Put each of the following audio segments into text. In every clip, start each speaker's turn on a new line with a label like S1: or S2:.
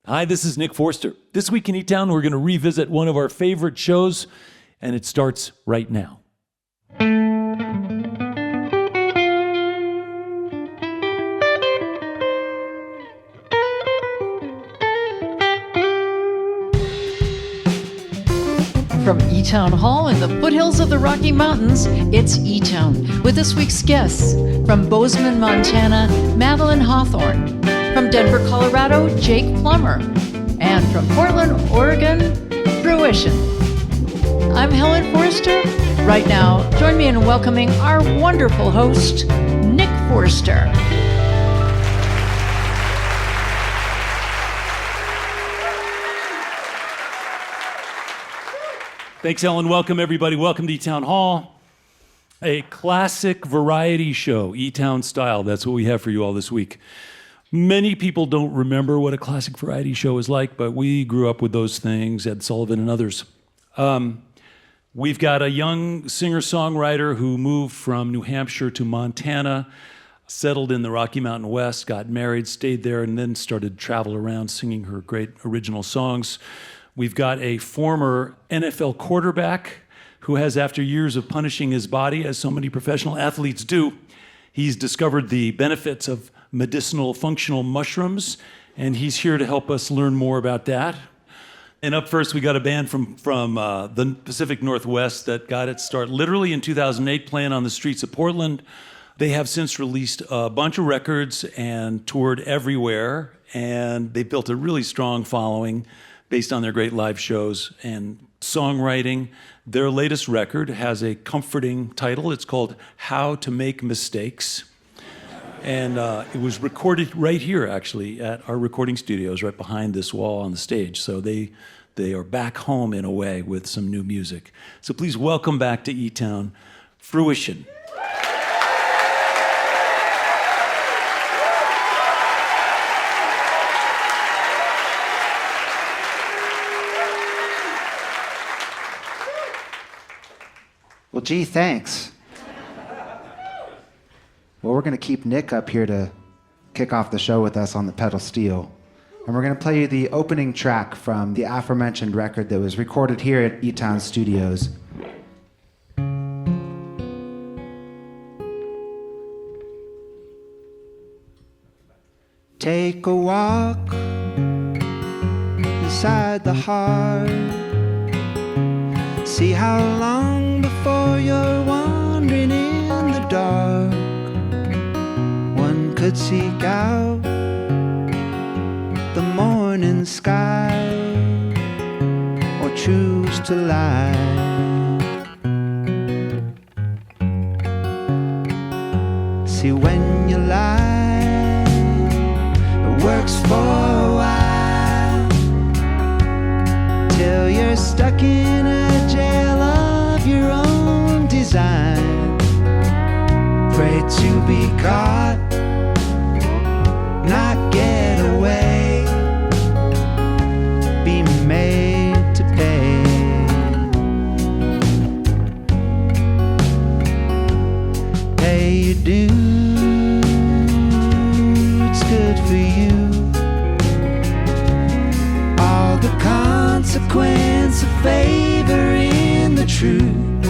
S1: Hi, this is Nick Forster. This week in eTown, we're going to revisit one of our favorite shows, and it starts right now.
S2: From eTown Hall in the foothills of the Rocky Mountains, it's eTown with this week's guests. From Bozeman, Montana, Madeline Hawthorne. From Denver, Colorado, Jake Plummer. And from Portland, Oregon, Fruition. I'm Helen Forster. Right now, join me in welcoming our wonderful host, Nick Forster.
S1: Thanks, Ellen. Welcome, everybody. Welcome to eTown Hall. A classic variety show, eTown style. That's what we have for you all this week. Many people don't remember what a classic variety show is like, but we grew up with those things, Ed Sullivan and others. We've got a young singer-songwriter who moved from New Hampshire to Montana, settled in the Rocky Mountain West, got married, stayed there, and then started to travel around singing her great original songs. We've got a former NFL quarterback who has, after years of punishing his body, as so many professional athletes do, he's discovered the benefits of medicinal functional mushrooms, and he's here to help us learn more about that. And up first, we got a band from the Pacific Northwest that got its start literally in 2008, playing on the streets of Portland. They have since released a bunch of records and toured everywhere, and they built a really strong following based on their great live shows and songwriting. Their latest record has a comforting title. It's called How to Make Mistakes. And it was recorded right here, actually, at our recording studios, right behind this wall on the stage. So they are back home in a way with some new music. So please welcome back to eTown, Fruition.
S3: Well, gee, thanks. Well, we're going to keep Nick up here to kick off the show with us on the pedal steel. And we're going to play you the opening track from the aforementioned record that was recorded here at eTown Studios. Take a walk inside the heart. See how long before you're wandering in the dark. One could seek out the morning sky or choose to lie. See, when you lie, it works for a while till you're stuck in a jail of your own design. Pray to be caught, not get away, be made to pay. Pay your dues, it's good for you. All the consequence of favoring the truth,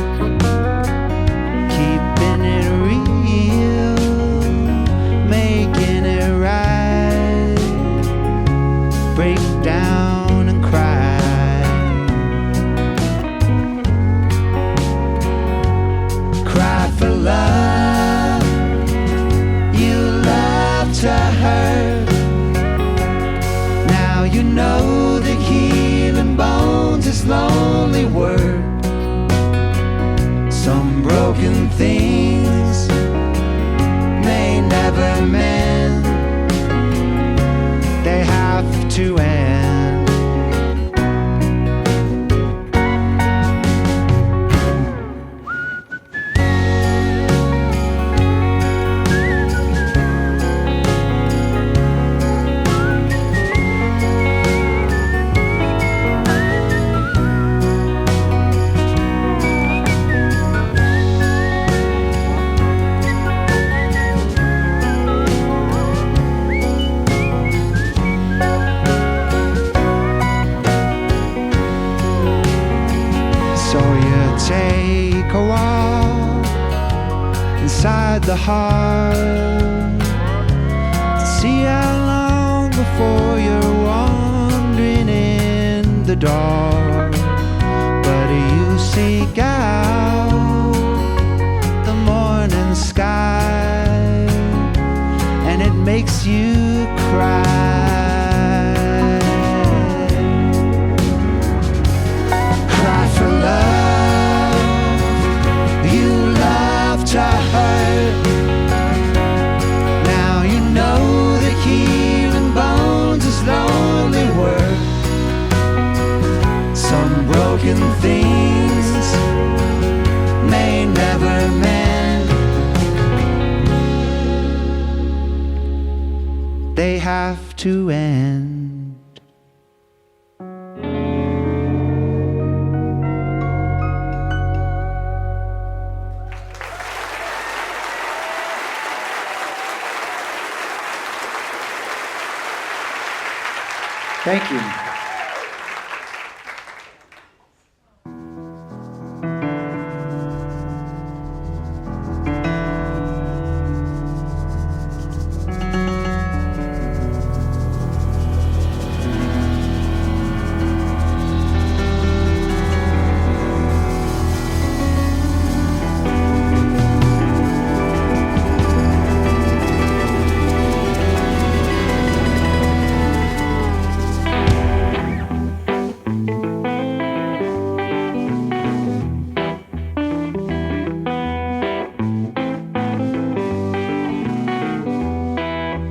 S3: keeping it real, making it right. Break down and cry. Cry for love, you love to hurt. Now you know that healing bones is lonely work. Some broken things may never mend, they have to end. inside the heart to see how long before you're wandering in the dark. But you seek out the morning sky, and it makes you cry. Cry for love, you love to hurt. Now you know that healing bones is lonely work. Some broken things may never mend. They have to end. Thank you.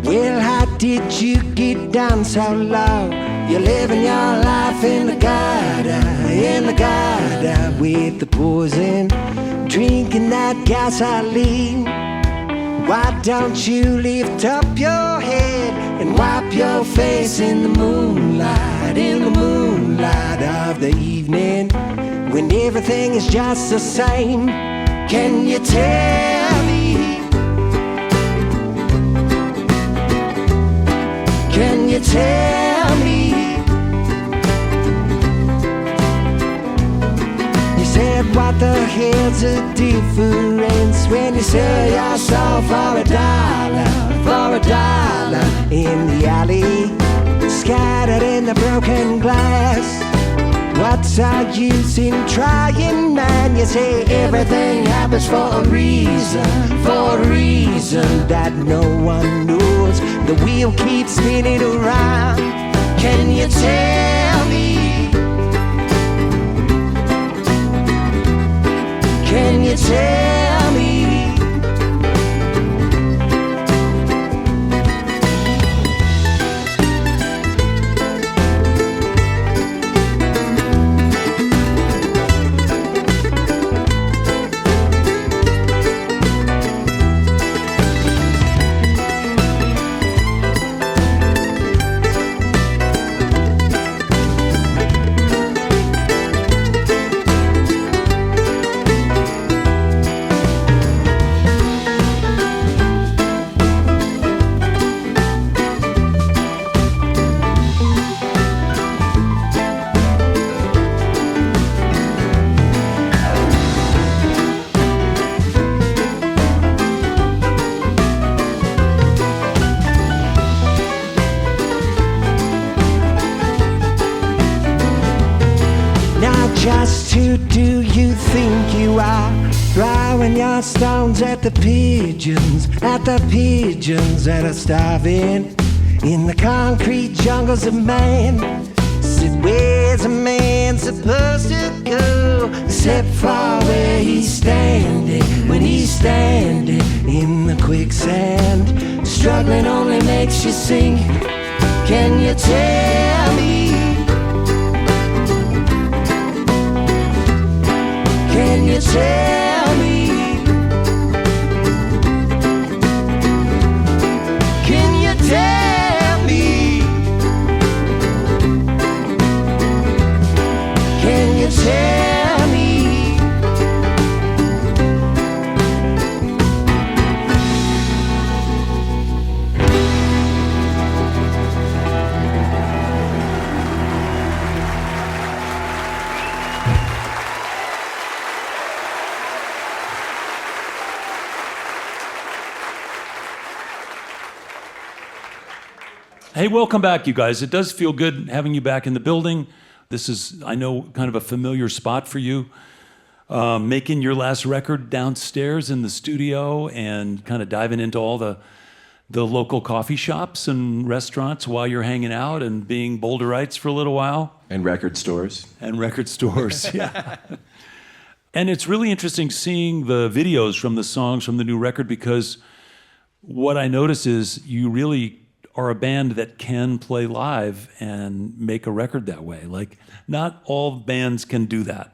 S4: Well, how did you get down so low? You're living your life in the gutter with the poison, drinking that gasoline. Why don't you lift up your head and wipe your face in the moonlight of the evening, when everything is just the same? Can you tell me? Can you tell me? You said, what the hell's the difference when you sell your soul for $1, in the alley, scattered in the broken glass? What's our use in trying, man? You say everything happens for a reason that no one knows. The wheel keeps spinning around. Can you tell me? Can you tell me? Just who do you think you are, throwing your stones at the pigeons that are starving in the concrete jungles of man? Said, where's a man supposed to go except for where he's standing, when he's standing in the quicksand? Struggling only makes you sink. Can you tell me? Can you tell me? Can you tell me? Can you tell me?
S1: Hey, welcome back, you guys. It does feel good having you back in the building. This is, I know, kind of a familiar spot for you. Making your last record downstairs in the studio and kind of diving into all the local coffee shops and restaurants while you're hanging out and being Boulderites for a little while.
S5: And record stores.
S1: And record stores, yeah. And it's really interesting seeing the videos from the songs from the new record, because what I notice is you really are a band that can play live and make a record that way. Like, not all bands can do that.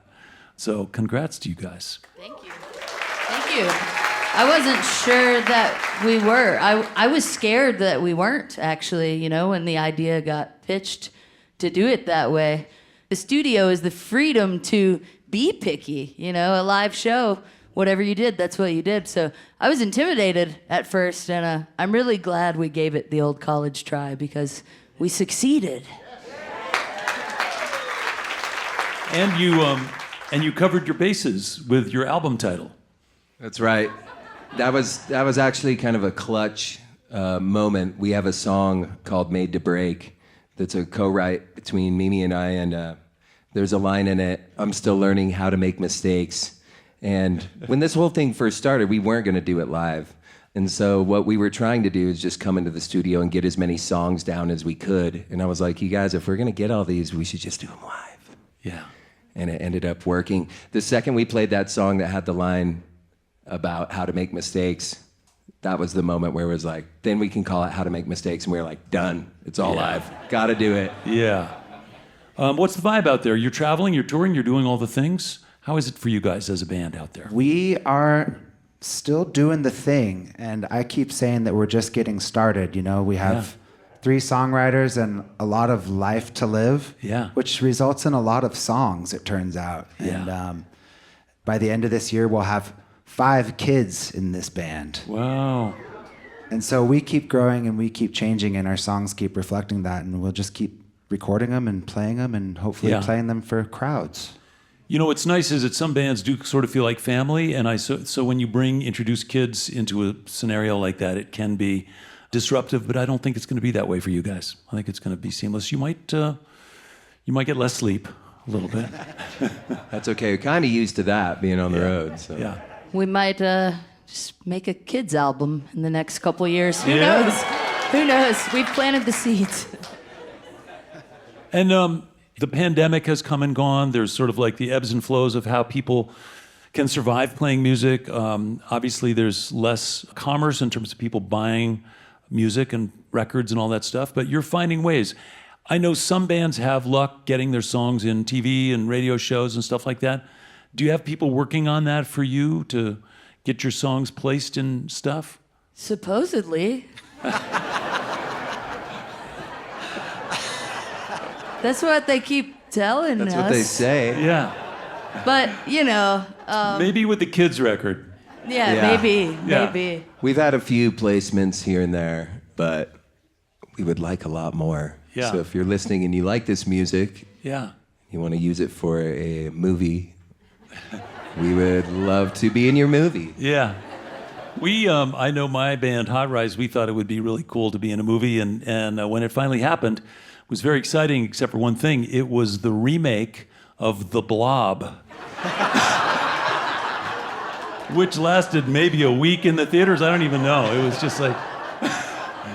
S1: So congrats to you guys.
S2: Thank you. Thank you. I wasn't sure that we were. I was scared that we weren't, actually, you know, when the idea got pitched to do it that way. The studio is the freedom to be picky, you know, a live show, whatever you did, that's what you did. So I was intimidated at first, and I'm really glad we gave it the old college try, because we succeeded.
S1: And you covered your bases with your album title.
S5: That's right. That was actually kind of a clutch moment. We have a song called Made to Break that's a co-write between Mimi and I, and there's a line in it, I'm still learning how to make mistakes. And when this whole thing first started, we weren't going to do it live. And so what we were trying to do is just come into the studio and get as many songs down as we could. And I was like, you guys, if we're going to get all these, we should just do them live.
S1: Yeah.
S5: And it ended up working. The second we played that song that had the line about how to make mistakes, that was the moment where it was like, then we can call it How to Make Mistakes. And we were like, done. It's all live. Gotta do it.
S1: Yeah. What's the vibe out there? You're traveling, you're touring, you're doing all the things. How is it for you guys as a band out there?
S3: We are still doing the thing, and I keep saying that we're just getting started. You know, we have 3 songwriters and a lot of life to live, which results in a lot of songs, it turns out.
S1: Yeah.
S3: And by the end of this year, we'll have 5 kids in this band.
S1: Wow.
S3: And so we keep growing and we keep changing, and our songs keep reflecting that, and we'll just keep recording them and playing them and hopefully playing them for crowds.
S1: You know, what's nice is that some bands do sort of feel like family, and so when you introduce kids into a scenario like that, it can be disruptive, but I don't think it's going to be that way for you guys. I think it's going to be seamless. You might get less sleep a little bit.
S5: That's okay. We're kind of used to that, being on the road. So.
S1: Yeah.
S2: We might just make a kids album in the next couple years. Who
S1: Yeah.
S2: knows? Who knows? We've planted the seeds.
S1: And the pandemic has come and gone. There's sort of like the ebbs and flows of how people can survive playing music. Obviously, there's less commerce in terms of people buying music and records and all that stuff, but you're finding ways. I know some bands have luck getting their songs in TV and radio shows and stuff like that. Do you have people working on that for you to get your songs placed in stuff?
S2: Supposedly. That's what they keep telling us.
S5: That's what they say.
S1: Yeah.
S2: But, you know...
S1: Maybe with the kids' record.
S2: Yeah, maybe.
S5: We've had a few placements here and there, but we would like a lot more.
S1: Yeah.
S5: So if you're listening and you like this music,
S1: Yeah.
S5: you want to use it for a movie, we would love to be in your movie.
S1: Yeah. I know my band, Hot Rise, we thought it would be really cool to be in a movie, and when it finally happened, it was very exciting, except for one thing. It was the remake of The Blob, which lasted maybe a week in the theaters. I don't even know. It was just like,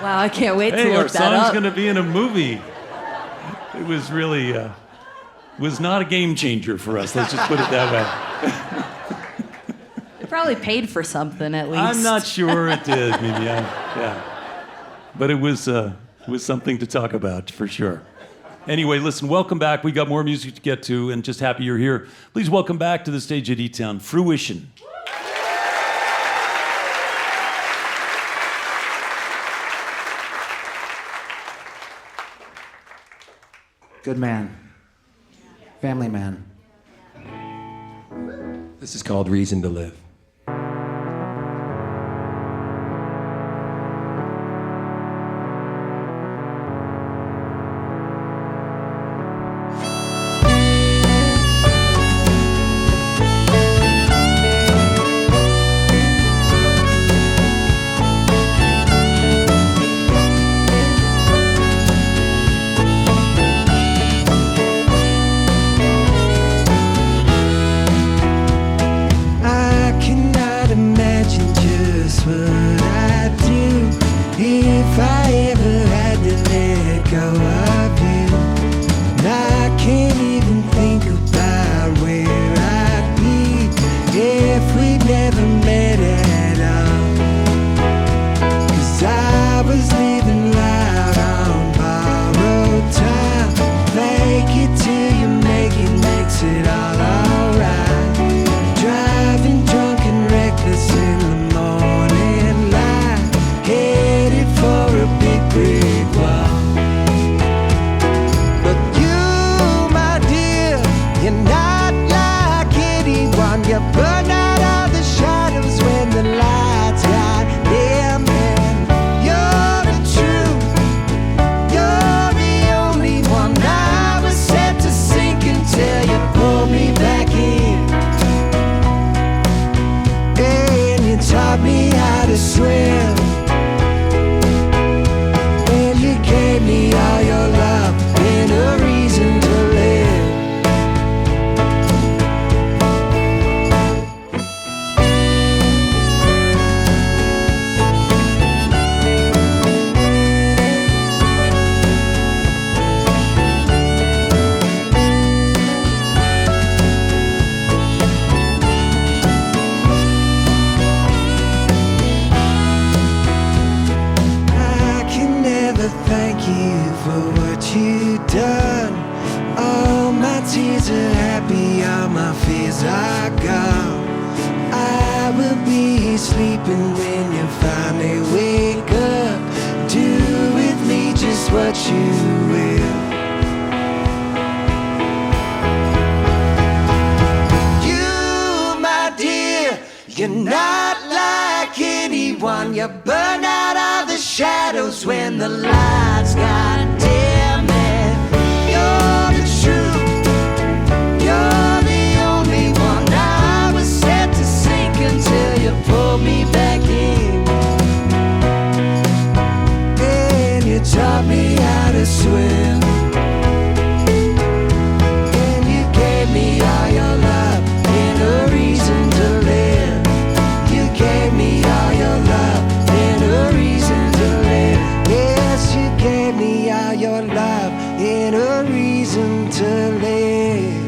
S2: Wow, I can't wait to
S1: hey, our
S2: look that
S1: song's
S2: up.
S1: going to be in a movie. It was really, was not a game changer for us. Let's just put it that way.
S2: They probably paid for something at least.
S1: I'm not sure it did, maybe. Yeah. But it was something to talk about, for sure. Anyway, listen, welcome back. We got more music to get to, and just happy you're here. Please welcome back to the stage at eTown, Fruition.
S3: Good man. Family man.
S5: This is called Reason to Live.
S4: tears are happy, all my fears are gone. I will be sleeping when you finally wake up. Do with me just what you will. You, my dear, you're not like anyone. You burn out of the shadows when the lights got dim. And you're the truth. You're the only one. I was set to sink until you pulled me back in. And you taught me how to swim. And you gave me all your love and a reason to live. You gave me all your love and a reason to live. Yes, you gave me all your love and a reason to live.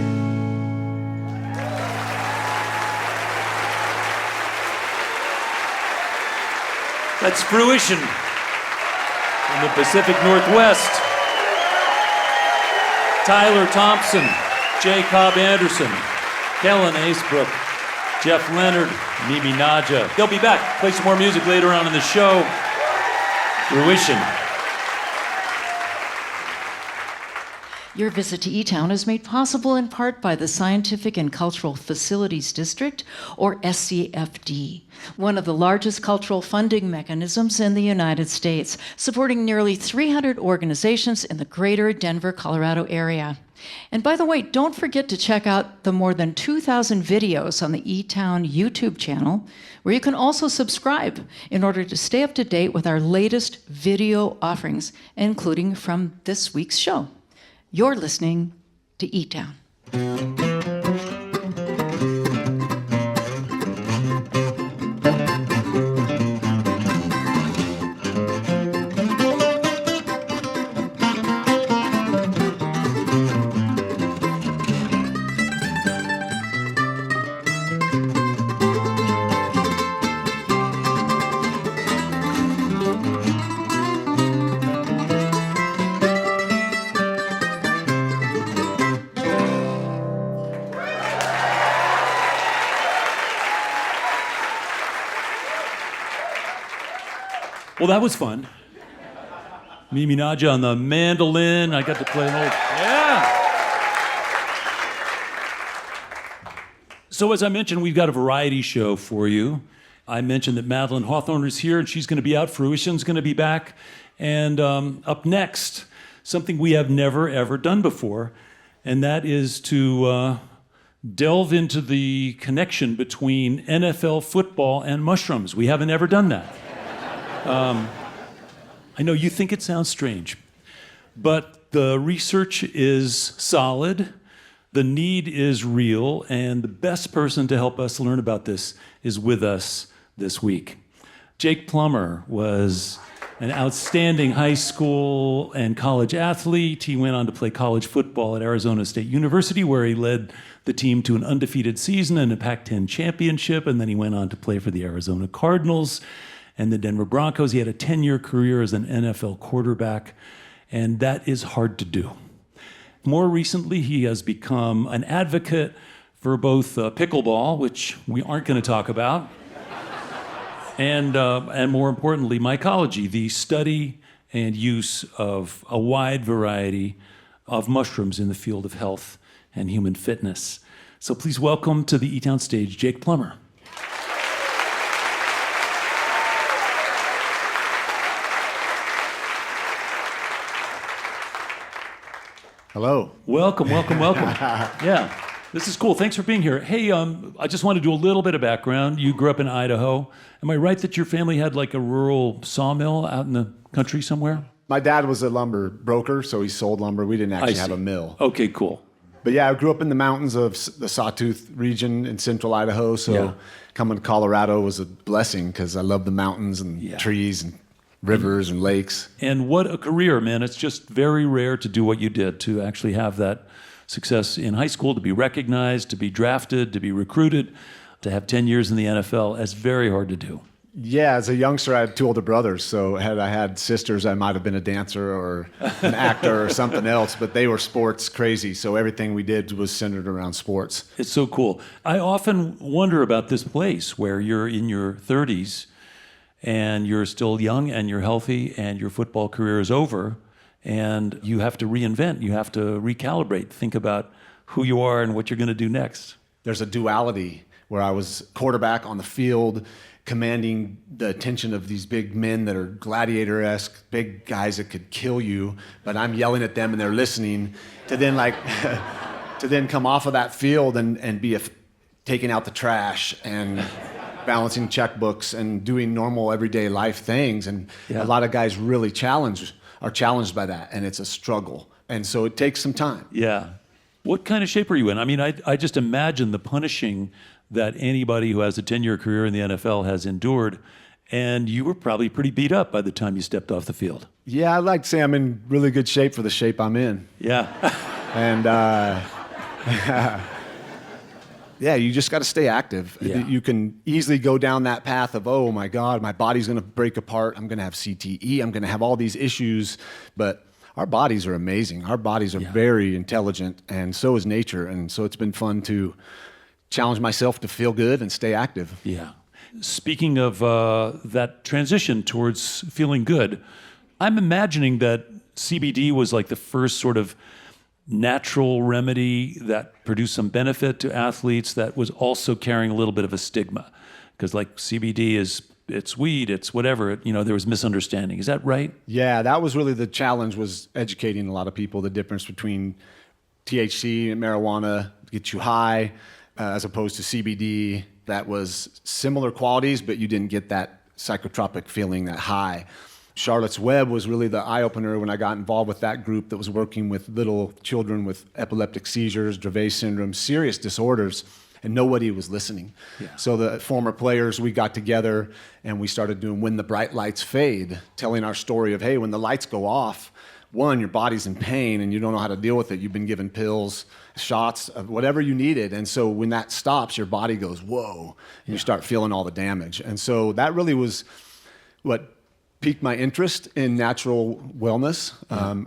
S1: That's Fruition in the Pacific Northwest. Tyler Thompson, J. Cobb Anderson, Kellen Acebrook, Jeff Leonard, Mimi Naja. They'll be back. Play some more music later on in the show. Fruition.
S2: Your visit to eTown is made possible in part by the Scientific and Cultural Facilities District, or SCFD, one of the largest cultural funding mechanisms in the United States, supporting nearly 300 organizations in the greater Denver, Colorado area. And by the way, don't forget to check out the more than 2,000 videos on the eTown YouTube channel, where you can also subscribe in order to stay up to date with our latest video offerings, including from this week's show. You're listening to eTown.
S1: Well, that was fun. Mimi Naja on the mandolin. I got to play an old... Yeah! So as I mentioned, we've got a variety show for you. I mentioned that Madeline Hawthorne is here, and she's going to be out. Fruition's going to be back. And up next, something we have never, ever done before, and that is to delve into the connection between NFL football and mushrooms. We haven't ever done that. I know you think it sounds strange, but the research is solid, the need is real, and the best person to help us learn about this is with us this week. Jake Plummer was an outstanding high school and college athlete. He went on to play college football at Arizona State University, where he led the team to an undefeated season and a Pac-10 championship, and then he went on to play for the Arizona Cardinals and the Denver Broncos. He had a 10-year career as an NFL quarterback, and that is hard to do. More recently, he has become an advocate for both pickleball, which we aren't going to talk about, and more importantly, mycology, the study and use of a wide variety of mushrooms in the field of health and human fitness. So please welcome to the eTown stage, Jake Plummer.
S6: Hello.
S1: Welcome. Yeah, this is cool. Thanks for being here. Hey, I just want to do a little bit of background. You grew up in Idaho. Am I right that your family had like a rural sawmill out in the country somewhere?
S6: My dad was a lumber broker, so he sold lumber. We didn't actually have a mill.
S1: Okay, cool.
S6: But yeah, I grew up in the mountains of the Sawtooth region in central Idaho, so coming to Colorado was a blessing because I love the mountains and trees and rivers and lakes.
S1: And what a career, man. It's just very rare to do what you did, to actually have that success in high school, to be recognized, to be drafted, to be recruited, to have 10 years in the NFL. That's very hard to do.
S6: Yeah, as a youngster, I had 2 older brothers. So had I had sisters, I might have been a dancer or an actor or something else. But they were sports crazy. So everything we did was centered around sports.
S1: It's so cool. I often wonder about this place where you're in your 30s and you're still young and you're healthy and your football career is over and you have to reinvent, you have to recalibrate, think about who you are and what you're going to do next.
S6: There's a duality where I was quarterback on the field, commanding the attention of these big men that are gladiator-esque, big guys that could kill you, but I'm yelling at them and they're listening, to then to then come off of that field and be taking out the trash and balancing checkbooks and doing normal everyday life things. And a lot of guys really are challenged by that, and it's a struggle. And so it takes some time.
S1: Yeah. What kind of shape are you in? I mean, I just imagine the punishing that anybody who has a 10-year career in the NFL has endured, and you were probably pretty beat up by the time you stepped off the field.
S6: Yeah, I'd like to say I'm in really good shape for the shape I'm in.
S1: Yeah.
S6: And yeah, you just got to stay active.
S1: Yeah.
S6: You can easily go down that path of, oh my God, my body's going to break apart. I'm going to have CTE. I'm going to have all these issues. But our bodies are amazing. Our bodies are very intelligent, and so is nature. And so it's been fun to challenge myself to feel good and stay active.
S1: Yeah. Speaking of that transition towards feeling good, I'm imagining that CBD was like the first sort of natural remedy that produced some benefit to athletes that was also carrying a little bit of a stigma. Because like CBD it's weed, it's whatever, there was misunderstanding. Is that right?
S6: Yeah, that was really the challenge, was educating a lot of people the difference between THC and marijuana to get you high, as opposed to CBD that was similar qualities, but you didn't get that psychotropic feeling, that high. Charlotte's Web was really the eye-opener when I got involved with that group that was working with little children with epileptic seizures, Dravet syndrome, serious disorders, and nobody was listening. Yeah. So the former players, we got together and we started doing When the Bright Lights Fade, telling our story of, hey, when the lights go off, one, your body's in pain and you don't know how to deal with it. You've been given pills, shots, of whatever you needed. And so when that stops, your body goes, whoa, and you start feeling all the damage. And so that really was what piqued my interest in natural wellness.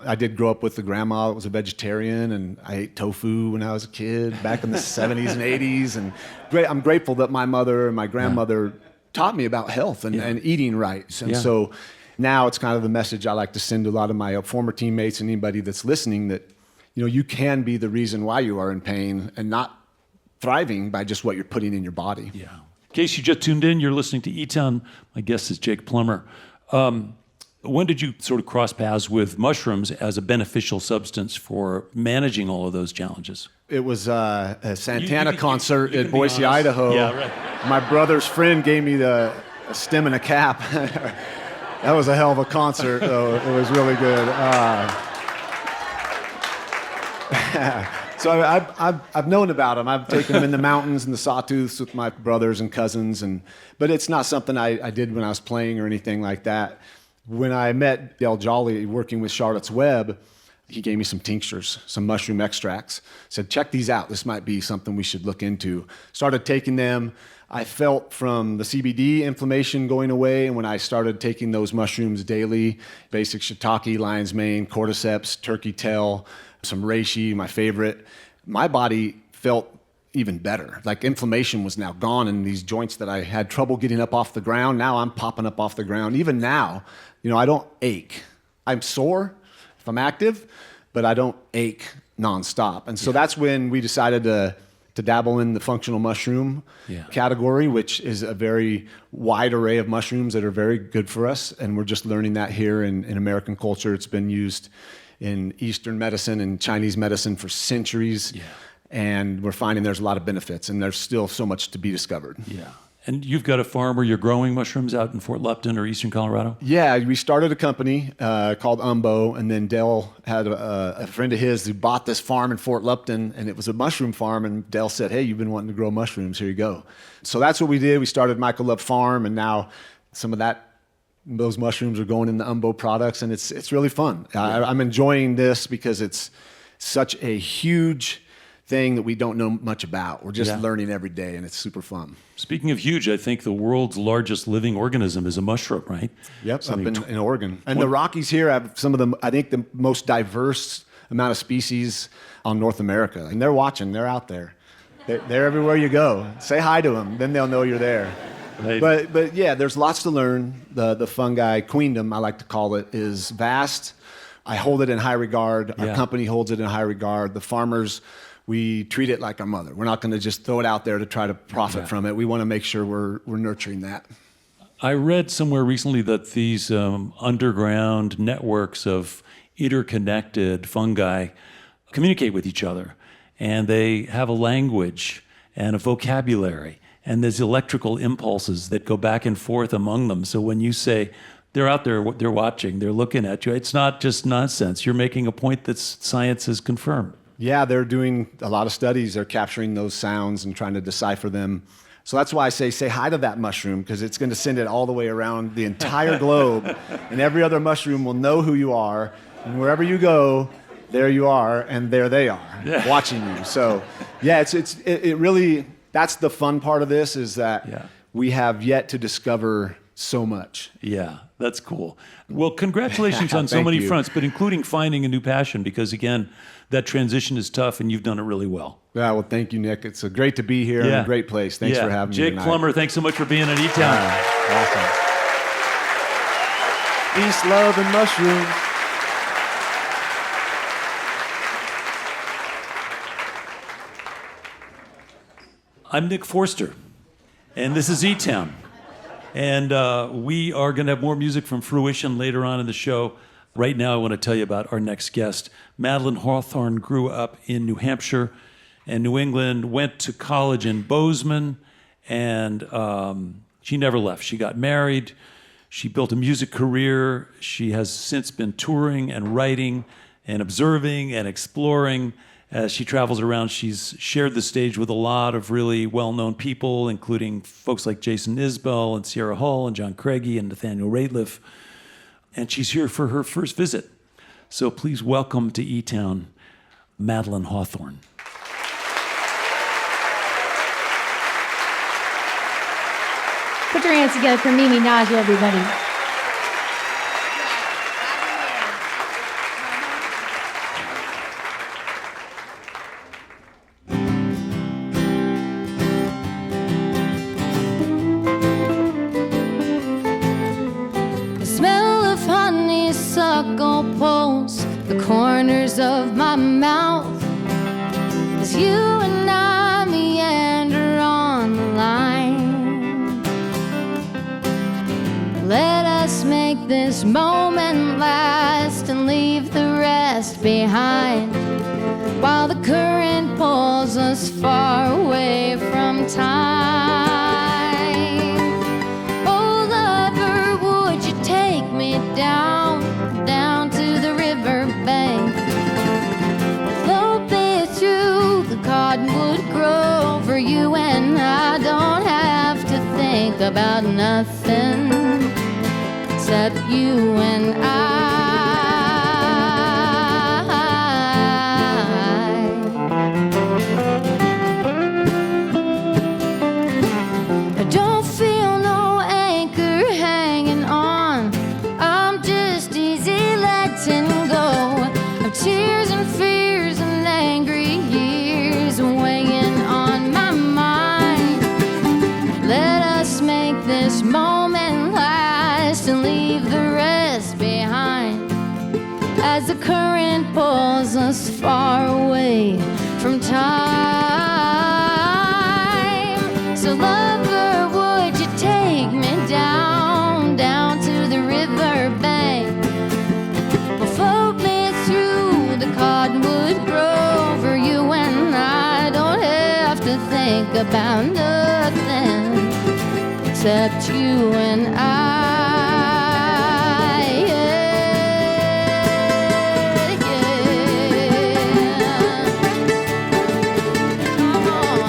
S6: I did grow up with a grandma that was a vegetarian, and I ate tofu when I was a kid back in the 70s and 80s. And I'm grateful that my mother and my grandmother taught me about health and eating right. And so now it's kind of the message I like to send to a lot of my former teammates and anybody that's listening, that you can be the reason why you are in pain and not thriving by just what you're putting in your body.
S1: Yeah. In case you just tuned in, you're listening to eTown. My guest is Jake Plummer. When did you sort of cross paths with mushrooms as a beneficial substance for managing all of those challenges?
S6: It was a Santana concert
S1: you
S6: at Boise, Idaho.
S1: Yeah, right.
S6: My brother's friend gave me a stem and a cap. That was a hell of a concert, though. It was really good. So I've known about them. I've taken them in the mountains and the sawtooths with my brothers and cousins, but it's not something I did when I was playing or anything like that. When I met Del Jolly working with Charlotte's Web, he gave me some tinctures, some mushroom extracts. Said, check these out. This might be something we should look into. Started taking them. I felt from the CBD inflammation going away, and when I started taking those mushrooms daily, basic shiitake, lion's mane, cordyceps, turkey tail, some reishi, my favorite, my body felt even better. Like inflammation was now gone in these joints that I had trouble getting up off the ground. Now I'm popping up off the ground. Even now, I don't ache. I'm sore if I'm active, but I don't ache nonstop. And so that's when we decided to dabble in the functional mushroom category, which is a very wide array of mushrooms that are very good for us. And we're just learning that here in American culture. It's been used in Eastern medicine and Chinese medicine for centuries. Yeah. And we're finding there's a lot of benefits, and there's still so much to be discovered.
S1: Yeah. And you've got a farm where you're growing mushrooms out in Fort Lupton or Eastern Colorado?
S6: Yeah, we started a company called Umbo, and then Del had a friend of his who bought this farm in Fort Lupton, and it was a mushroom farm, and Del said, hey, you've been wanting to grow mushrooms, here you go. So that's what we did. We started Michael Love Farm, and now some of those mushrooms are going in the Umbo products, and it's really fun. Yeah. I'm enjoying this because it's such a huge thing that we don't know much about. We're just
S1: Yeah.
S6: learning every day, and it's super fun.
S1: Speaking of huge, I think the world's largest living organism is a mushroom, right?
S6: Yep,
S1: Something
S6: up in Oregon. And the Rockies here have some of the, I think, the most diverse amount of species on North America. And they're watching, they're out there. They're everywhere you go. Say hi to them, then they'll know you're there.
S1: Right.
S6: But yeah, there's lots to learn. The fungi queendom, I like to call it, is vast. I hold it in high regard. Our
S1: Yeah.
S6: company holds it in high regard. The farmers, we treat it like our mother. We're not going to just throw it out there to try to profit
S1: Yeah.
S6: from it. We want to make sure we're nurturing that.
S1: I read somewhere recently that these underground networks of interconnected fungi communicate with each other, and they have a language and a vocabulary, and there's electrical impulses that go back and forth among them. So when you say they're out there, they're watching, they're looking at you, it's not just nonsense. You're making a point that science has confirmed.
S6: Yeah, they're doing a lot of studies. They're capturing those sounds and trying to decipher them. So that's why I say hi to that mushroom, because it's going to send it all the way around the entire globe, and every other mushroom will know who you are, and wherever you go, there you are, and there they are, watching you. So, yeah, it really, that's the fun part of this, is that we have yet to discover so much.
S1: Yeah, that's cool. Well, congratulations on so
S6: Thank
S1: many
S6: you.
S1: fronts, but including finding a new passion, because again, that transition is tough and you've done it really well.
S6: Yeah, well, thank you, Nick. It's great to be here and a great place. Thanks for having me
S1: Jake
S6: tonight.
S1: Plummer, thanks so much for being at eTown.
S6: Awesome. Peace, love, and mushrooms.
S1: I'm Nick Forster, and this is eTown. And we are going to have more music from Fruition later on in the show. Right now, I want to tell you about our next guest. Madeline Hawthorne grew up in New Hampshire and New England, went to college in Bozeman, and she never left. She got married. She built a music career. She has since been touring and writing and observing and exploring. As she travels around, she's shared the stage with a lot of really well-known people, including folks like Jason Isbell and Sierra Hull and John Craigie and Nathaniel Rateliff. And she's here for her first visit. So please welcome to eTown, Madeline Hawthorne.
S7: Put your hands together for Mimi Naja, everybody.
S8: The smell of honeysuckle pulls the corners of my mouth as you and I meander on the line. Let us make this moment last and leave the rest behind, while the current pulls us far away from time. Oh lover, would you take me down, down to the river bank? Float me through the cottonwood grove, for you and I don't have to think about nothing except you and I. I don't feel no anchor hanging on. I'm just easy letting go of tears and fears and angry years weighing on my mind. Let us make this moment last and leave the rest behind, as the current pulls us far away from time. So lover, would you take me down, down to the river bank? Or float me through the cottonwood grove, for you and I don't have to think about nothing except you and I. Come on.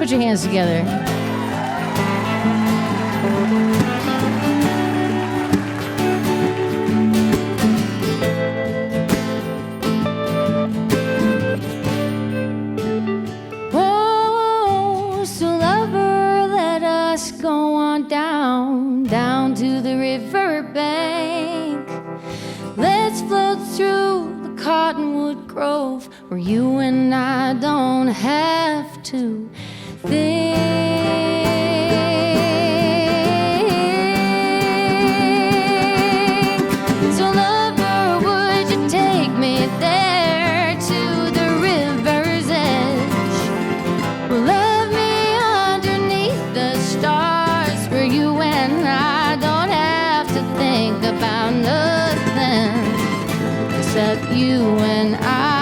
S8: Put your hands together. Oh, so lover, let us go on down to the river bank. Let's float through the cottonwood grove where you and I don't have to think. So lover, would you take me there to the river's edge? Love me underneath the stars where you and I don't have to think about nothing except you and I.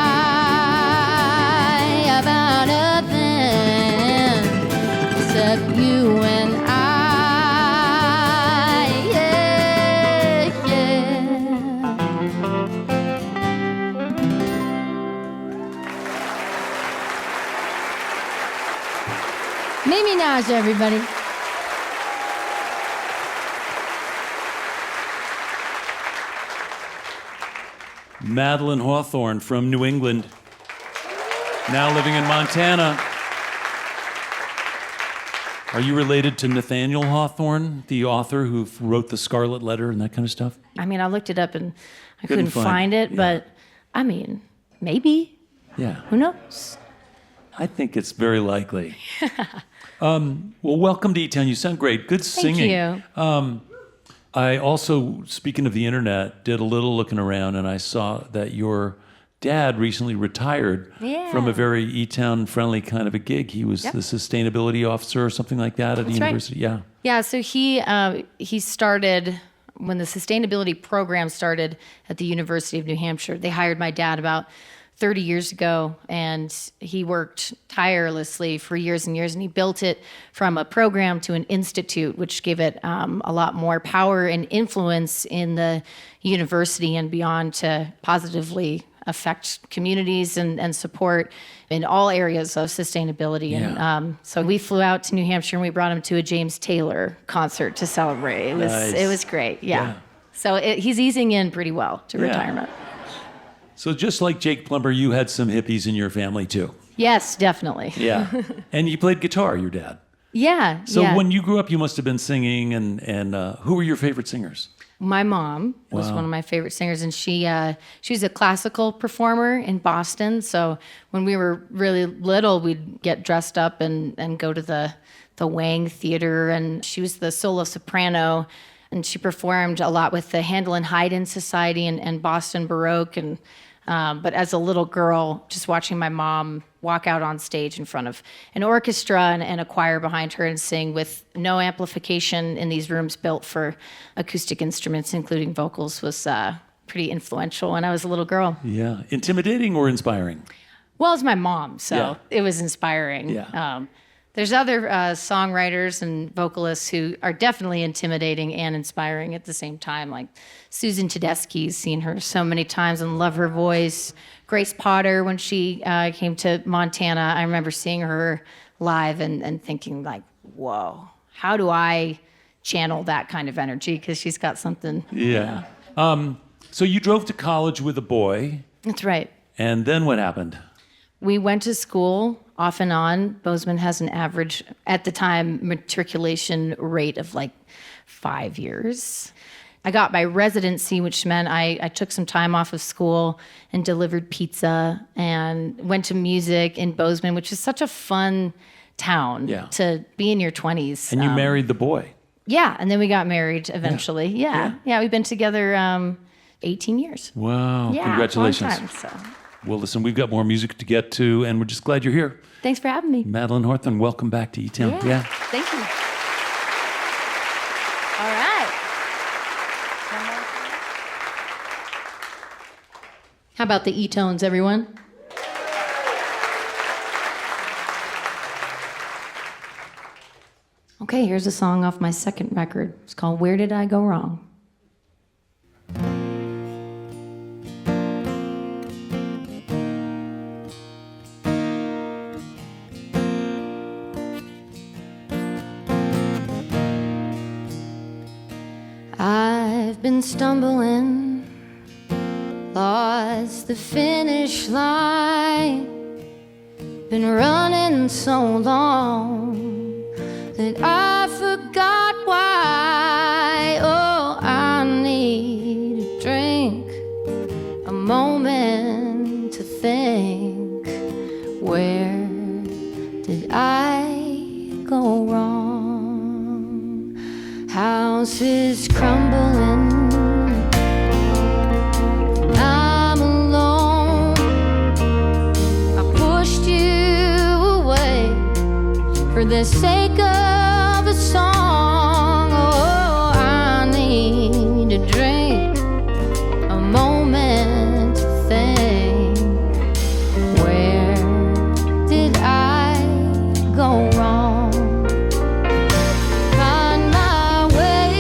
S8: About nothing except you and I. Yeah, yeah. Maybe Minaj, everybody.
S1: Madeline Hawthorne from New England, now living in Montana. Are you related to Nathaniel Hawthorne, the author who wrote The Scarlet Letter and that kind of stuff?
S8: I mean, I looked it up and I couldn't find it, but I mean, maybe.
S1: Yeah.
S8: Who knows?
S1: I think it's very likely. Well, welcome to eTown. You sound great. Good singing.
S8: Thank you.
S1: I also, speaking of the internet, did a little looking around and I saw that your dad recently retired from a very eTown friendly kind of a gig. He was the sustainability officer or something like that at a university.
S8: Right. Yeah, so he started, when the sustainability program started at the University of New Hampshire, they hired my dad about 30 years ago, and he worked tirelessly for years and years, and he built it from a program to an institute, which gave it a lot more power and influence in the university and beyond to positively affect communities and support in all areas of sustainability.
S1: Yeah.
S8: And so we flew out to New Hampshire and we brought him to a James Taylor concert to celebrate. It was great. Yeah. So he's easing in pretty well to retirement.
S1: So just like Jake Plummer, you had some hippies in your family too.
S8: Yes, definitely.
S1: Yeah. And you played guitar, your dad.
S8: Yeah.
S1: So when you grew up, you must have been singing, and who were your favorite singers?
S8: My mom was one of my favorite singers, and she was a classical performer in Boston. So when we were really little, we'd get dressed up and go to the Wang Theater, and she was the solo soprano, and she performed a lot with the Handel and Haydn Society and Boston Baroque. And but as a little girl, just watching my mom walk out on stage in front of an orchestra and a choir behind her and sing with no amplification in these rooms built for acoustic instruments, including vocals, was pretty influential when I was a little girl.
S1: Yeah. Intimidating or inspiring?
S8: Well, it's my mom, so it was inspiring.
S1: Yeah.
S8: There's other songwriters and vocalists who are definitely intimidating and inspiring at the same time, like Susan Tedeschi's, seen her so many times and love her voice. Grace Potter, when she came to Montana, I remember seeing her live and thinking like, whoa, how do I channel that kind of energy? Because she's got something.
S1: Yeah. So you drove to college with a boy.
S8: That's right.
S1: And then what happened?
S8: We went to school off and on. Bozeman has an average, at the time, matriculation rate of like 5 years. I got my residency, which meant I took some time off of school and delivered pizza and went to music in Bozeman, which is such a fun town to be in your 20s.
S1: And you married the boy.
S8: Yeah, and then we got married eventually. Yeah, we've been together 18 years.
S1: Wow,
S8: yeah,
S1: congratulations.
S8: Long time, so.
S1: Well, listen, we've got more music to get to, and we're just glad you're here.
S8: Thanks for having me.
S1: Madeline Hawthorne, welcome back to eTown.
S8: Yeah, thank you. All right. How about the E-tones, everyone? Okay, here's a song off my second record. It's called Where Did I Go Wrong? I've been stumbling, lost the finish line. Been running so long that I forgot why. Oh, I need a drink, a moment to think. Where did I go wrong? House is crumbling, I'm alone. I pushed you away for the sake of a song. Oh, I need a drink, a moment to think. Where did I go wrong? Find my way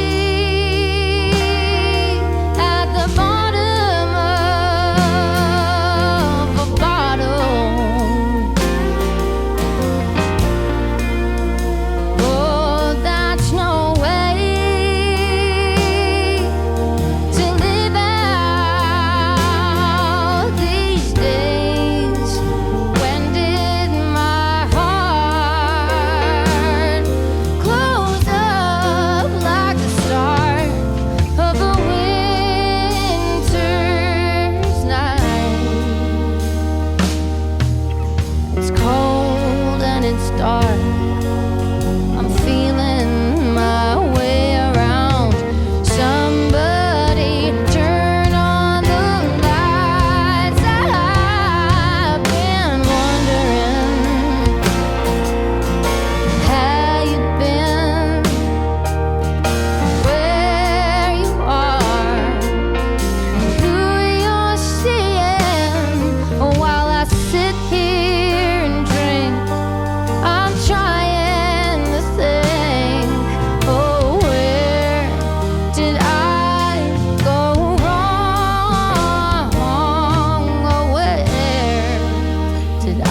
S8: at the bottom of a bottle. Oh, that's no way to live out these days. When did my heart close up like the start of a winter's night? It's cold and it's dark. I'm feeling my way around. Somebody turn on the lights. I've been wondering how you've been, where you are, and who you're seeing. While I sit here and drink, I'm trying to think. Oh, where did I go wrong? Oh, where did I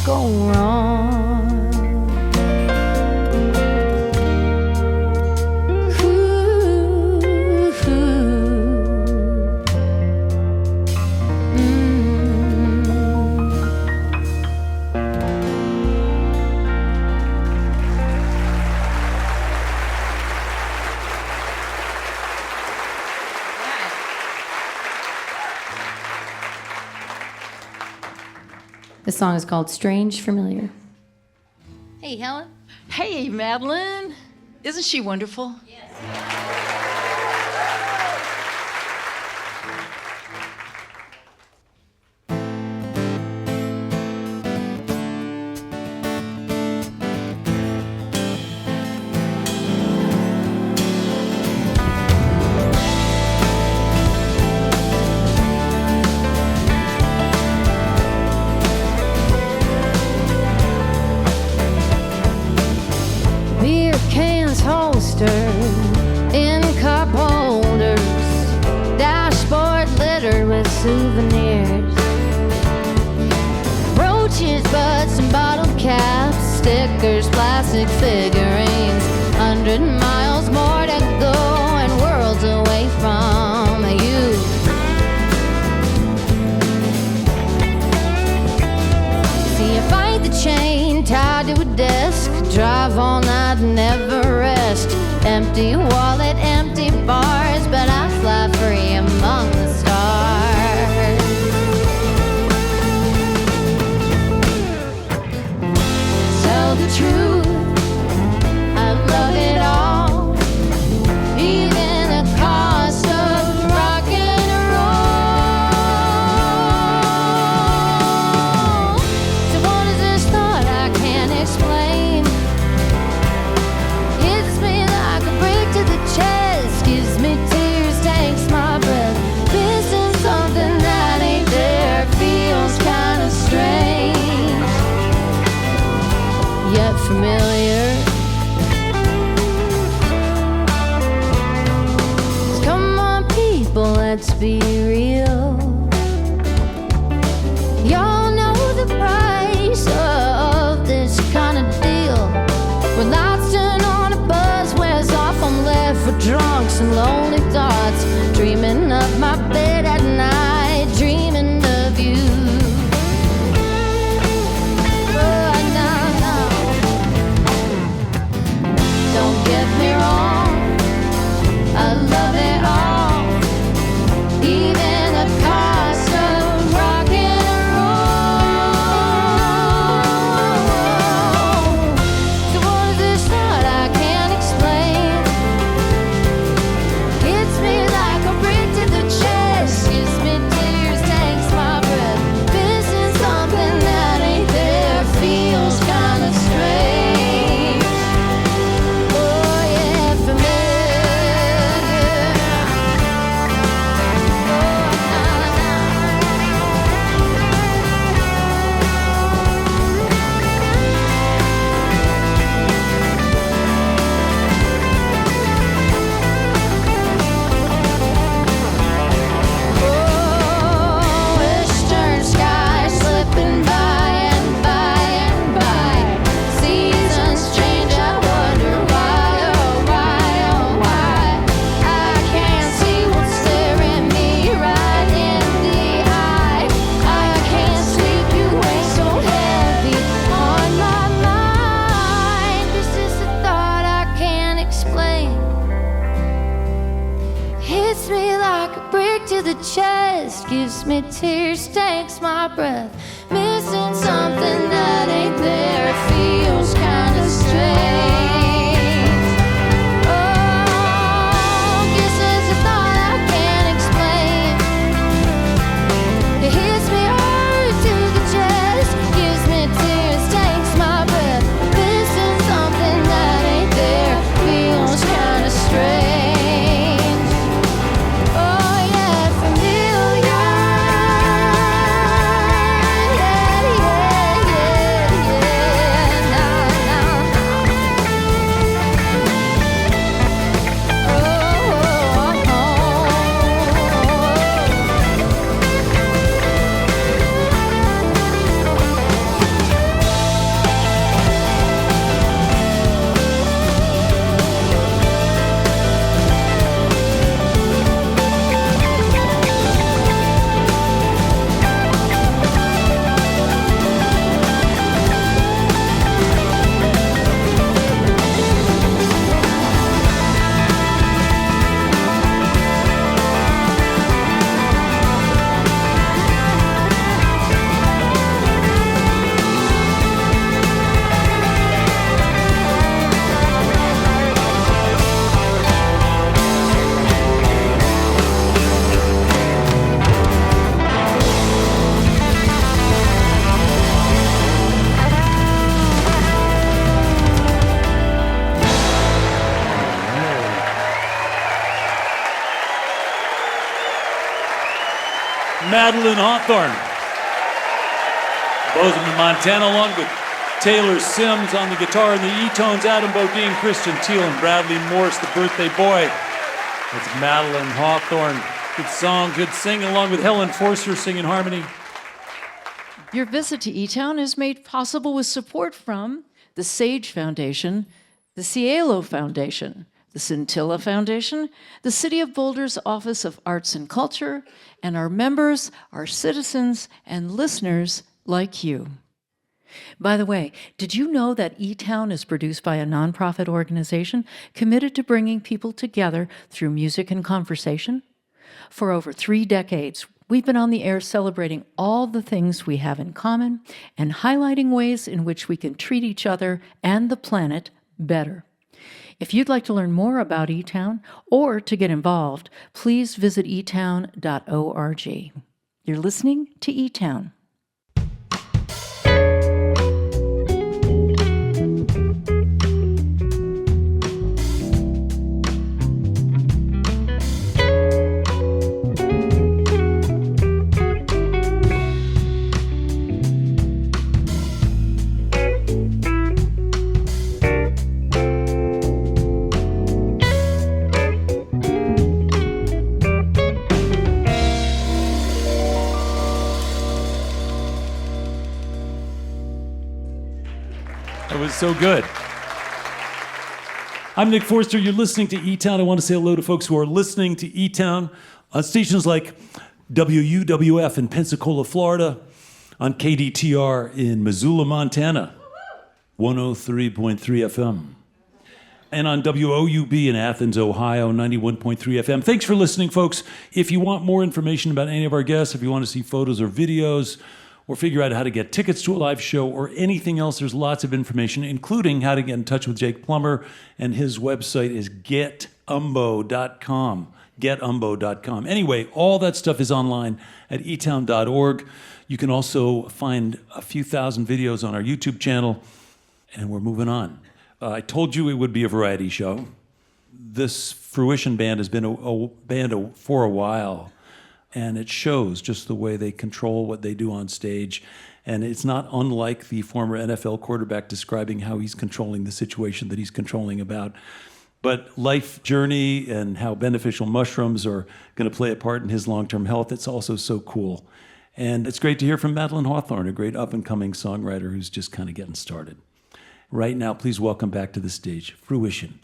S8: go wrong? This song is called Strange Familiar. Hey, Helen.
S2: Hey, Madeline. Isn't she wonderful?
S8: Beer cans holstered in cup holders, dashboard littered with souvenirs, brooches, butts, and bottle caps, stickers, plastic figurines. 100 miles more to go and worlds away from you. See, I fight the chain tied to a desk, drive all night, never rest. Empty wallet, empty bars, but I fly free among the stars. Tell the truth, I love it all, even the cost of rock and roll. So what is this thought I can't explain? Hits me like a brick to the chest, gives me tears, takes my breath. Missing something that ain't there, feels kind of strange, yet familiar. So come on, people, let's be real. Y'all know the price of this kind of deal. When lights turn on, a buzz wears off, I'm left for drunks and lonely chest, gives me tears, takes my breath. Missing something that ain't there, it feels kinda strange. Oh, guess it's a thought I can't explain. It hits me hard to the chest, gives me tears, takes my breath. Missing something that ain't there, feels kinda strange. Oh yeah, familiar. Yeah, yeah, yeah, yeah. Nah, nah, nah. Oh, oh, oh.
S1: Madeline Hawthorne. Bozeman, Montana, along with Taylor Sims on the guitar and the eTones, Adam Bodine, Christian Teal, and Bradley Morse, the birthday boy. It's Madeline Hawthorne. Good song, good singing, along with Helen Forster singing harmony.
S2: Your visit to eTown is made possible with support from the Sage Foundation, the Cielo Foundation, the Scintilla Foundation, the City of Boulder's Office of Arts and Culture, and our members, our citizens, and listeners like you. By the way, did you know that eTown is produced by a nonprofit organization committed to bringing people together through music and conversation? For over 3 decades, we've been on the air celebrating all the things we have in common and highlighting ways in which we can treat each other and the planet better. If you'd like to learn more about eTown or to get involved, please visit etown.org. You're listening to eTown.
S1: That was so good. I'm Nick Forster. You're listening to eTown. I want to say hello to folks who are listening to eTown on stations like WUWF in Pensacola, Florida, on KDTR in Missoula, Montana, 103.3 FM, and on WOUB in Athens, Ohio, 91.3 FM. Thanks for listening, folks. If you want more information about any of our guests, if you want to see photos or videos, or figure out how to get tickets to a live show or anything else, there's lots of information, including how to get in touch with Jake Plummer, and his website is getumbo.com. Getumbo.com. Anyway, all that stuff is online at etown.org. You can also find a few thousand videos on our YouTube channel, and we're moving on. I told you it would be a variety show. This Fruition band has been a band for a while. And it shows just the way they control what they do on stage. And it's not unlike the former NFL quarterback describing how he's controlling the situation that he's controlling about. But life journey and how beneficial mushrooms are going to play a part in his long-term health, it's also so cool. And it's great to hear from Madeline Hawthorne, a great up-and-coming songwriter who's just kind of getting started. Right now, please welcome back to the stage, Fruition.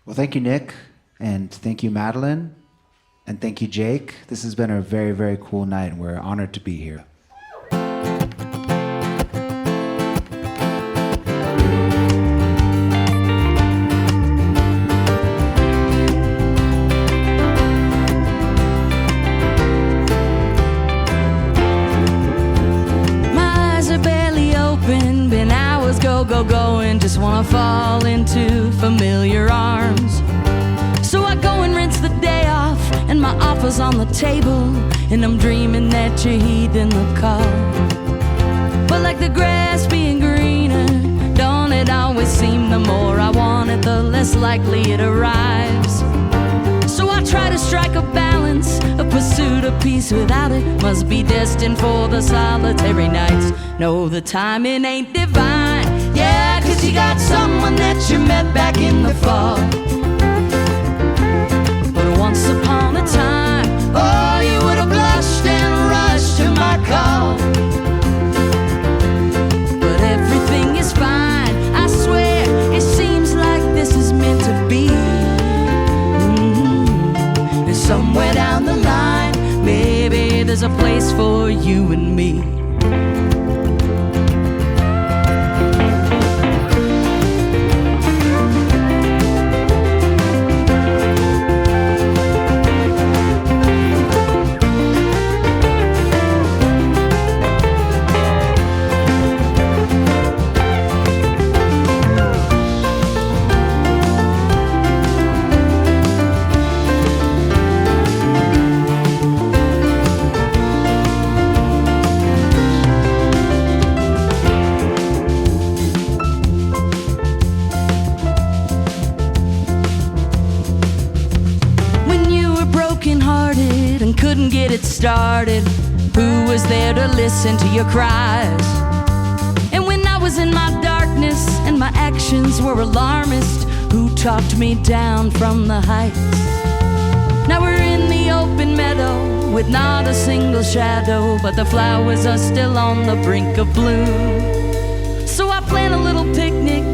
S3: Well, thank you, Nick, and thank you, Madeline, and thank you, Jake. This has been a very, very cool night, and we're honored to be here.
S9: offers on the table, and I'm dreaming that you're heeding the call. But like the grass being greener, don't it always seem the more I want it, the less likely it arrives. So I try to strike a balance, a pursuit of peace without it must be destined for the solitary nights. No, the timing ain't divine. Yeah, 'cause you got someone that you met back in the fall. But once upon a time, oh, you would have blushed and rushed to my call. But everything is fine, I swear, it seems like this is meant to be. And somewhere down the line, maybe there's a place for you and me. Couldn't get it started, who was there to listen to your cries? And when I was in my darkness and my actions were alarmist, who talked me down from the heights? Now we're in the open meadow with not a single shadow, but the flowers are still on the brink of bloom. So I plan a little picnic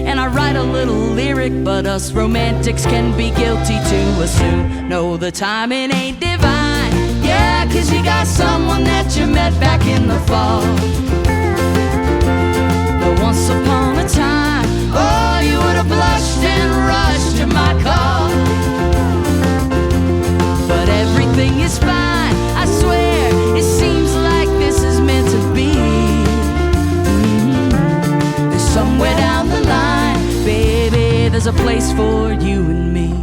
S9: and I write a little lyric, but us romantics can be guilty to assume. No, the timing ain't divine. Yeah, 'cause you got someone that you met back in the fall. But once upon a time, oh, you would have blushed and rushed to my call. But everything is fine, I swear, it seems like this is meant to be. Somewhere down the line, baby, there's a place for you and me.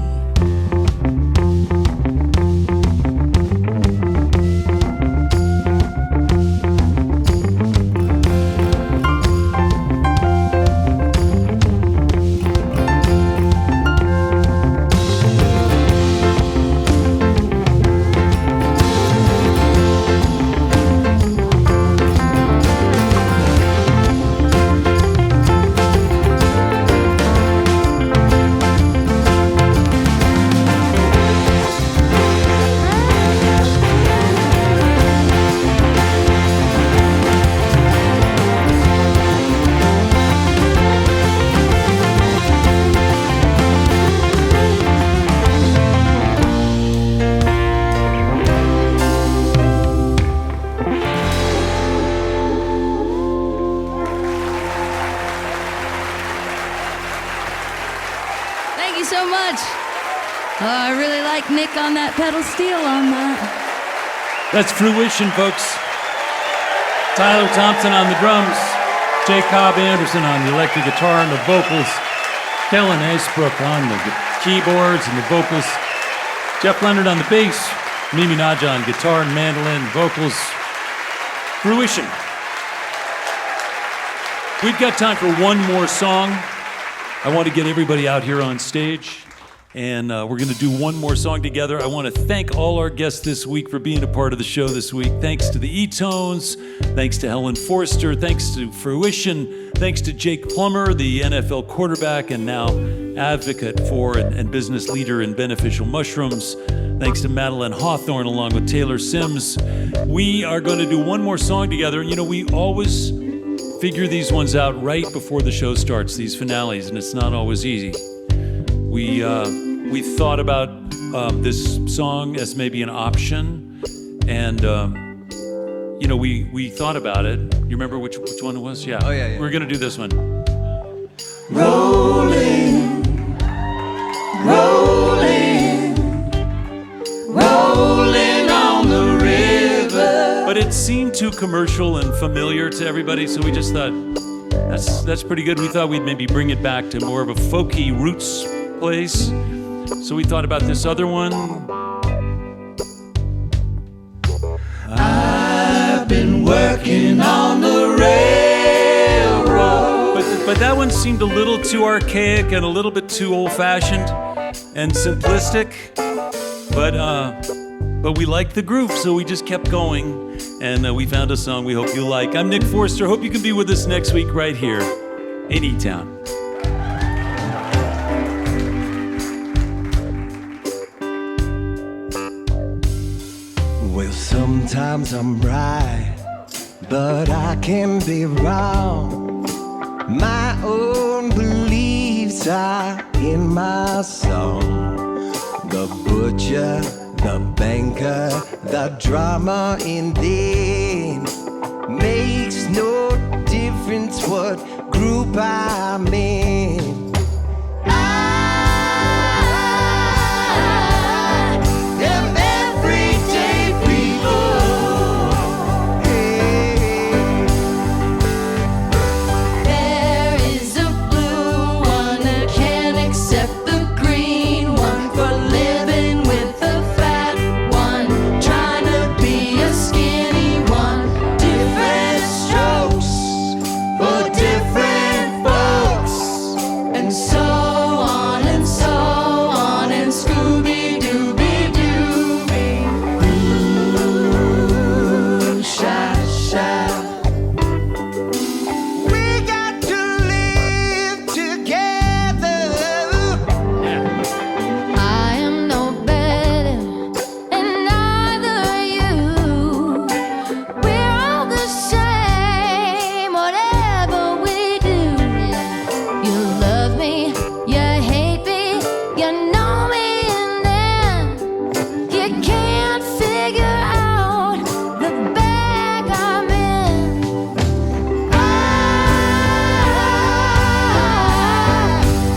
S9: I really like Nick on that pedal steel on that.
S1: That's Fruition, folks. Tyler Thompson on the drums, Jake Anderson on the electric guitar and the vocals, Kellen Acebrook on the keyboards and the vocals, Jeff Leonard on the bass, Mimi Naja on guitar and mandolin, vocals. Fruition. We've got time for one more song. I want to get everybody out here on stage. And we're going to do one more song together. I want to thank all our guests this week for being a part of the show this week. Thanks to the eTones. Thanks to Helen Forster. Thanks to Fruition. Thanks to Jake Plummer, the NFL quarterback and now advocate for and business leader in beneficial mushrooms. Thanks to Madeline Hawthorne along with Taylor Sims. We are going to do one more song together. You know, we always figure these ones out right before the show starts, these finales, and it's not always easy. We thought about this song as maybe an option, and you know, we thought about it. You remember which one it was? Yeah.
S5: Oh yeah.
S1: We're gonna do this one.
S9: Rolling, rolling, rolling on the river.
S1: But it seemed too commercial and familiar to everybody, so we just thought that's pretty good. We thought we'd maybe bring it back to more of a folky roots place. So we thought about this other one.
S4: working on the railroad.
S1: But that one seemed a little too archaic and a little bit too old-fashioned and simplistic. But we liked the groove, so we just kept going, and we found a song we hope you like. I'm Nick Forster. Hope you can be with us next week right here in eTown.
S4: Well, sometimes I'm right, but I can be wrong. My own beliefs are in my song. The butcher, the banker, the drama in them. Makes no difference what group I'm in. I am everyday people.
S9: There is a blue one that can't accept the green one, for living with the fat one, trying to be a skinny one. Different strokes for different folks, and so on and so on, and Scooby-Dooby-Dooby. Ooh, sha-sha.
S4: We got to live together.
S8: I am no better, and neither are you. We're all the same, whatever we do. You love me, you hate me, you know me, and then you can't figure out the bag I'm in. I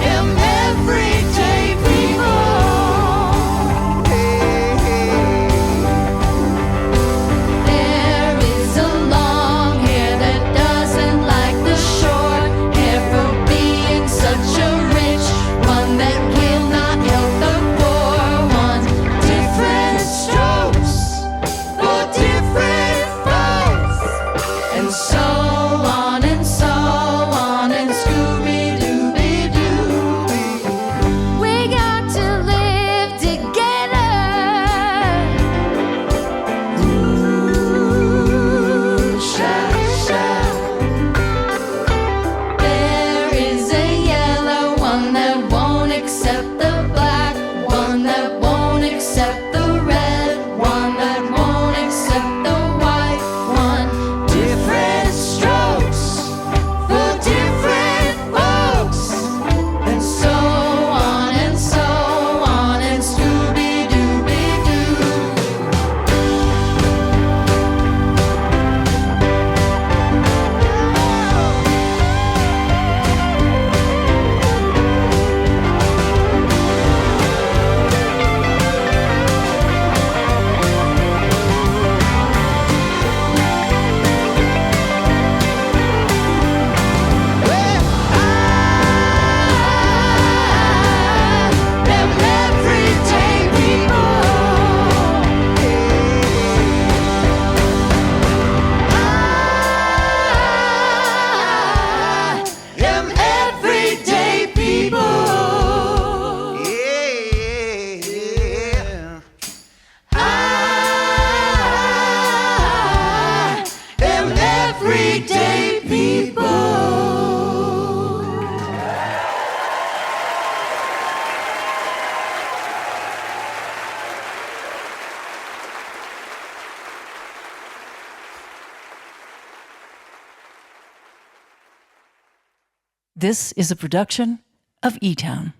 S8: am everyday people. There is a long hair that doesn't like the short hair for being such a rich one that will not help the poor one. Different strokes for different folks, and so on and so on, and Scooby-Dooby-Doo. We got to live together. Ooh, sha-sha. There is a yellow one that won't accept the black one, that won't accept the red one, that won't accept the white one. Different strokes for different folks, and so on and so on, and Scooby-Dooby-Doo. Well, I am everyday people. I am everyday people.
S4: Yeah.
S8: I am everyday people.
S2: This is a production of eTown.